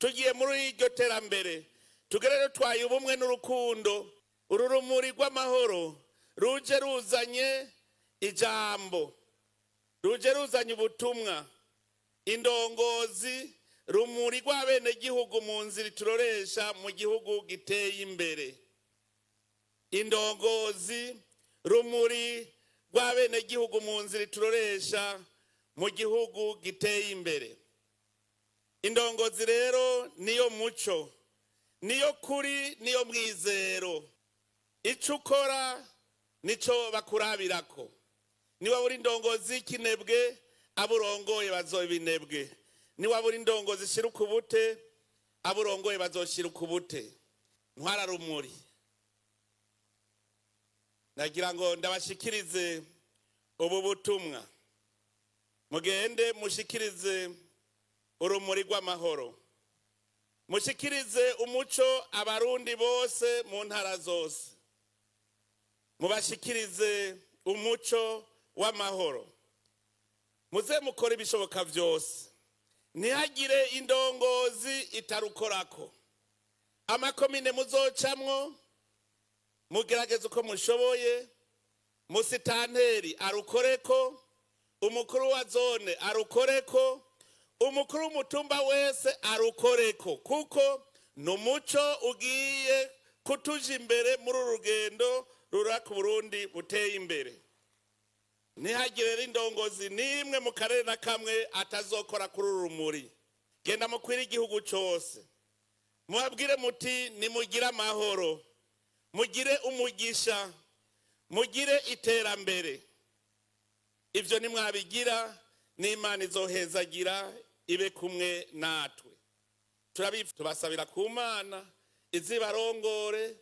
tugiye muri iryo terambere tugerere twaye ubumwe n'urukundo uru rumuri rw'amahoro ruje ruzanye ijambo ruje ruzanye ubutumwa indongozi rumuri rw'abene gihugu mu nzira turoresha mu gihugu giteye imbere indongozi rumuri rw'abene gihugu mu nzira turoresha mu gihugu giteye imbere indongozi rero niyo muco niyo kuri niyo mwizero ico ukora nico bakurabirako niba uri indongozi kinebwe aburongoye bazobinebwe niba uri indongozi shiruka ubute aburongoye bazoshiruka ubute ntwara rumuri nagira ngo ndabashikirize ubu butumwa mugende mushikirize urumuri rw'amahoro mushikirize umuco abarundi bose mu ntara zose mubashikirize umuco w'amahoro muze mukora ibishoboka byose ntihagire indongozi itarukorako amakomine muzocamwo mugerageze uko mushoboye musitanteri arukoreko umukuru wa zone arukoreko umukuru w'umutumba wese arukoreko kuko numuco ugiye kutuja imbere muri urugendo rura ku Burundi buteye imbere ntihagire indongozi nimwe mu karere na kamwe atazokora kuri urumuri genda mukwira igihugu cyose muhabwire muti nimugire amahoro mugire umugisha mugire iterambere ivyo nimwabigira n'Imana izohezagira ibe kumwe natwe tubasabira ku Mana izibarongore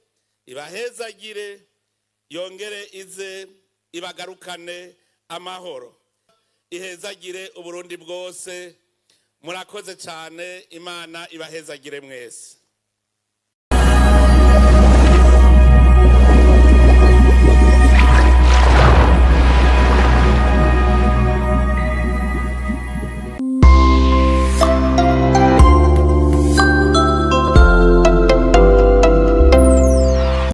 ibahezagire yongere ize ibagarukane amahoro ihezagire Uburundi bwose murakoze cyane Imana ibahezagire mwese.